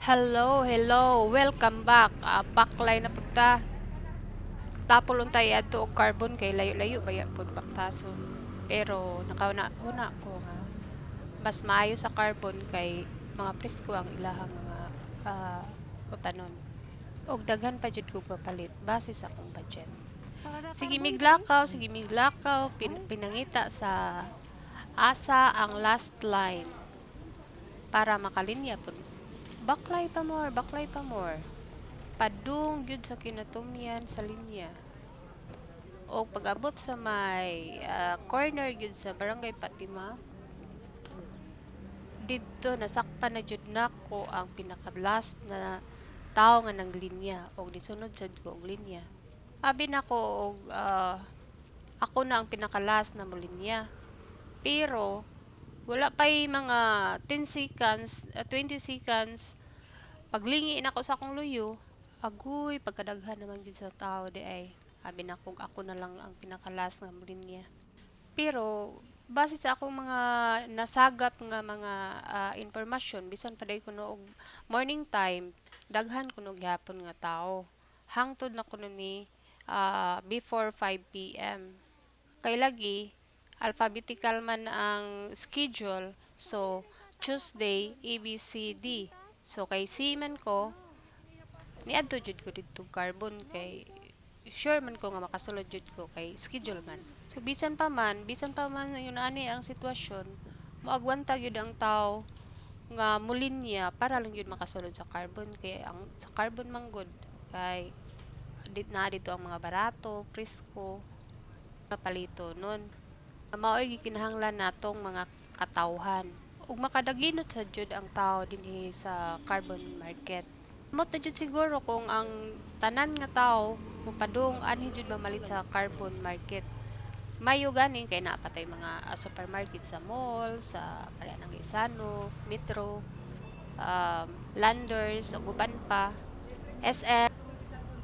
Hello, hello. Welcome back. Backline na punta. Tapol untay adto og carbon kay layo-layo baya pud baktason. Pero nakauna ko nga mas maayo sa carbon kay mga presko ang ilahang mga ah, utanon. Og daghan pa jud ko papalit base sa akong budget. Sige miglakaw, pinangita sa asa ang last line para makalinya pud. Baklay pa more. Padung gyud sa kinatumyan sa linya. O pag-abot sa may corner gyud sa Barangay Fatima, didto nasakpan na jud nako ang pinaka-last na tao nga nang linya og nisunod sad ko og linya. Abi nako og ako na ang pinaka-last na molinya. Pero wala pa'y mga 10 seconds, 20 seconds paglingi nako sa akong luyo, agoy pagkadaghan naman gyud sa tao di ay. Abi na kung ako na lang ang pinaka-last nga molinya. Pero base sa akong mga nasagap nga mga impormasyon bisan pa day kuno og morning time daghan kuno gyapon nga tao. Hangtod na kuno ni before 5 p.m. Kay lagi alphabetical man ang schedule. So Tuesday A B C D. So kay C man ko niadto jud ko didto carbon kay sure man ko nga makasulod jud ko kay schedule man. So bisan pa man yun ani ang sitwasyon, moagwanta gyud ang tao nga mulinya para lang yun makasulod sa carbon kay ang sa carbon manggod kay dito ang mga barato, presko, mapalito nun. Mao'y gikinahanglan natong mga katawhan ug makadaginot sa jud ang tao dinhi sa carbon market. Amot na jud siguro kung ang tanan nga tao mopadung anhi jud mamalit sa carbon market. Mayo ganing kay napatay mga supermarket sa mall, sa Parayanang Isano, Metro, Landers, ug uban pa, SM.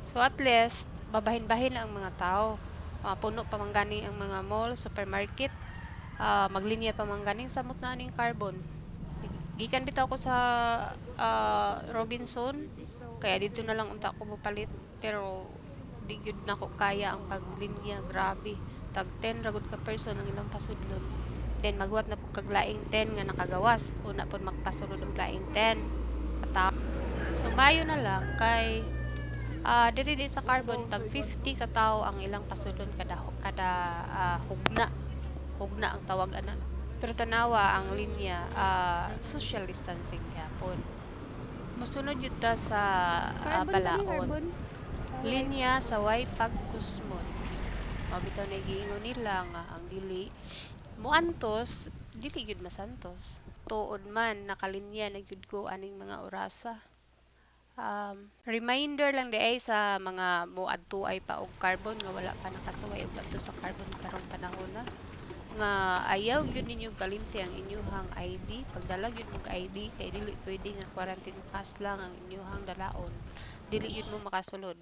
So at least babahin-bahin ang mga tao. Puno pa man gani ang mga mall, supermarket. Maglinya pa man ganing samot na aning carbon. Gikan bitaw ko sa Robinson kaya dito na lang unta ko mopalit pero di gyud nako kaya ang paglinya, grabe. Tag 10 ra gud ka person ang ilang pasudlon. Then magwat na pud kag laing 10 nga nakagawas. Una pud magpasulod og laing 10. Pata. So mayo na lang kay diri di sa carbon tag 50 ka tawo ang ilang pasudlon kada hugna. Hugna ang tawag ana. Pero tanawa ang linya social distancing gyapon. Mosunod yun ta sa balaod. Linya sa way pagkusmon. Mabitaw na giingon nila nga ang dili muantos, dili gyud masantos. Tuod man nakalinya na gyud ko aning mga orasa. Reminder lang di ay sa mga moadto ay pa og carbon nga wala pa nakasuway og adto sa carbon karong panahon na nga ayaw gyud ninyo kalimti ang inyuhang ID. Pagdala gyud mo ID kay dili pwede nga quarantine pass lang ang inyuhang dalaon. Dili gyud mo makasulod.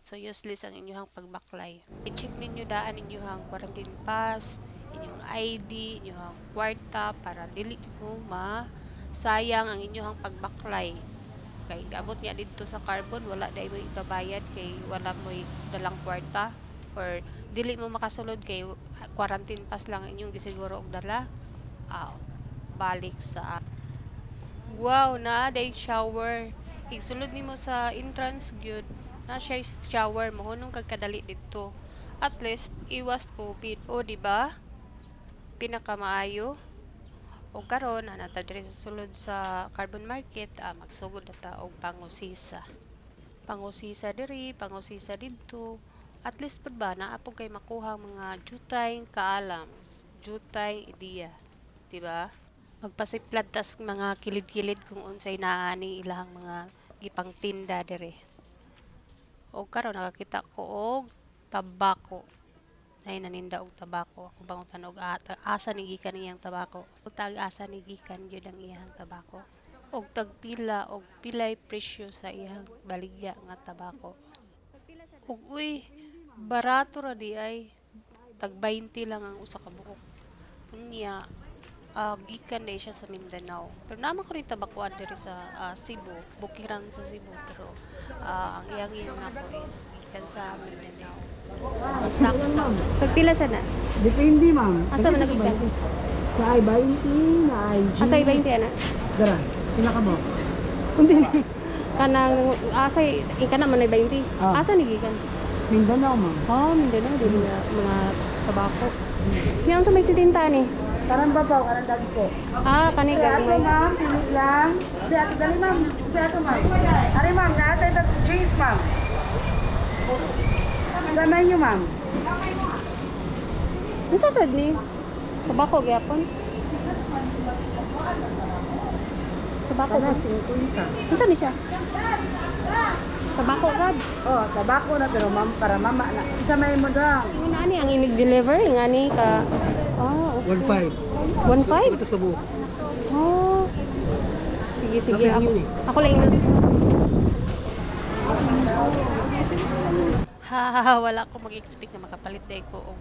So useless ang inyuhang pagbaklay. I-check ninyo daan inyuhang quarantine pass, inyong ID, inyuhang kwarta para dili mo sayang ang inyuhang pagbaklay. Kay abot niya dito sa carbon wala dai mo ikabayad kay wala mo dalang kwarta or dili mo makasulod kay quarantine pass lang inyong gisiguro og dala. Balik sa wow na day shower. Igsulod nimo sa entrance gyud na siya shower mohunong kag kadali didto. At least iwas COVID. O di ba? Pinakamaayo. O karon ana ta diri sa sulod sa carbon market magsugod na ta og pangusisa. Pangusisa diri, pangusisa didto. At least pud ba naa po kay makuha mga jutay kaalam, jutay ideya, di ba? Magpasiplad tas mga kilid-kilid kung unsay naa ni ilahang mga gipang tinda diri. O karon nakakita ko og tabako. Ay naninda og tabako. Ako bangutan og asa ni gikan iyang tabako. Ug tag asa ni gikan gyud ang iyang tabako. Og tagpila og pilay presyo sa iyang baligya nga tabako. Ug uy, barato ra di ay tag 20 lang ang usa ka buok. Unya, gikan na siya sa Mindanao. Pero naman ko rin tabakuan diri sa Cebu, Bukiran sa Cebu. Pero ang iyang iyon ako is gikan sa Mindanao. Mga snacks daw. Pagpila sana? Depende, ma'am. Asa man nagikan? Sa ay 20, na ay G. Asa iba hindi ana? Dara, sila ka mo. Hindi. Kanang asay ika na man ay 20. Ah. Asa ni gikan? Mindanao, ma'am. Oh, Mindanao dili nga mga tabako. Siya sa may sitinta ni. Karang babaw, karang dagi ko. Kani Si ato, galing. ma'am, pilit lang. Si ato, dali, ma'am. Si ato, ma'am. Ari, ma'am, naatay na cheese, ma'am. Sa menu, ma'am. Unsa sad ni? Tabako gyapon. Tabako Kana ba? 50. Unsa ni siya? Tabako gad. Oh, tabako na, pero ma'am, para mama na. Sa may mo daw. Nga ani ang inig deliver nga ni ka. Okay. 1.5. 1.5? Sa buo. Oh. Sige, sige. Sabi ang yun eh. Ako lang yun. Wala ko mag-expect na makapalit dahil ko og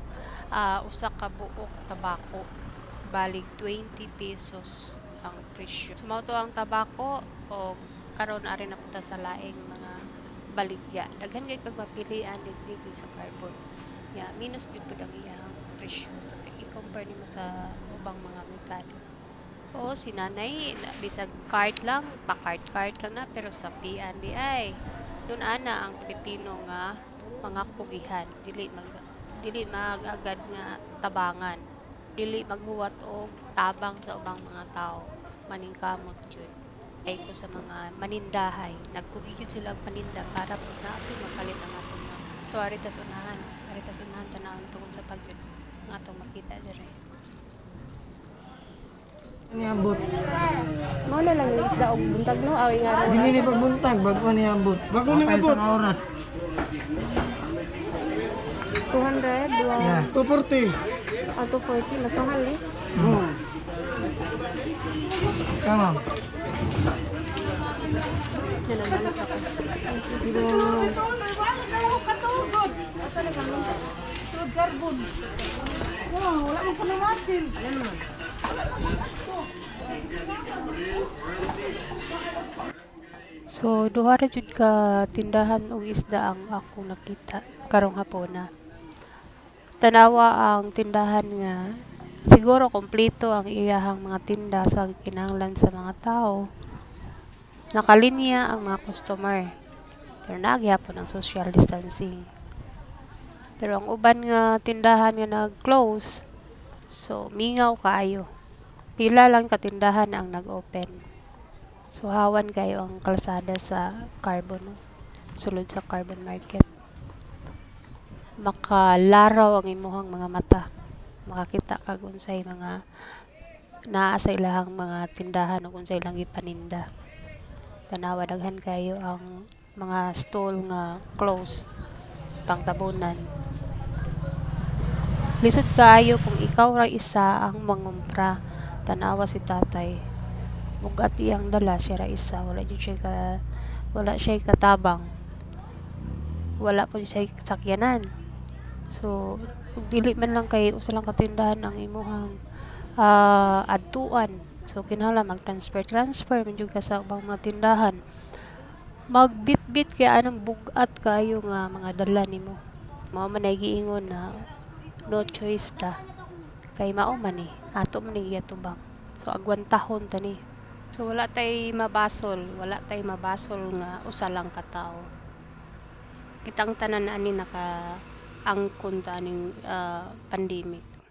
usa ka buok tabako. Balig 20 pesos ang presyo. Sumao to ang tabako o karon ari na punta sa laing mga baligya. Daghan kay kag mapilian dito sa carbon. Minus gyud pud ang iyang presyo. So i-compare nimo sa ubang mga merkado. O si nanay bisag card lang, pa-card lang na pero sa pian di ay doon ana ang Pilipino nga mga kugihan dili magagad nga tabangan, dili maghuwat og tabang sa ubang mga tao, maningkamot yun. Ay ko sa mga manindahay nagkugi gyud sila og paninda para pud naapil mapalit ang atong nga so aritas unahan tanawon tungod sa pagyud nga atong makita diri. Ano yung bot? Mawala lang yung isda og buntag no. Awi nga rin. Dili ni pagbuntag, bago niya ang bot. Bago niya ang bot. Sa oras. 200, Yeah. 240. 240. Mas mahal eh. Tama. Yan ang nalit ako. Wala mo pa natin. So duha ra jud ka tindahan og isda ang ako nakita karong hapon na. Tanawa ang tindahan nga siguro kompleto ang iyahang mga tinda sa kinahanglan sa mga tao. Nakalinya ang mga customer. Pero nagyapon ang social distancing. Pero ang uban nga tindahan nga nag-close, so mingaw kaayo. Pila lang ka tindahan ang nag-open. So hawan kayo ang kalsada sa Carbon, no? Sulod sa Carbon Market. Makalaraw ang imuhang mga mata. Makakita kag unsay mga naa sa ilahang mga tindahan ug unsay ilang gipaninda. Tanawa daghan kayo ang mga stall nga closed pangtabunan. Lisod kaayo kung ikaw ra isa ang mangumpra. Tanawa si tatay. Bugat iyang dala siya ra isa, wala siya katabang. Wala po siya sakyanan. So ug dili man lang kay usa lang katindahan ang imuhang adtuan. So kinahanglan mag-transfer man jud ka sa ubang mga tindahan. Magbitbit kay anang bugat kayo nga mga dala nimo. Mao man ay giingon na no choice ta. Kay mao man ni ato man ni giyatubang. So agwantahon ta ni. So wala tay mabasol nga usa lang ka tawo. Kitang tanan ani naka angkon ta aning pandemic.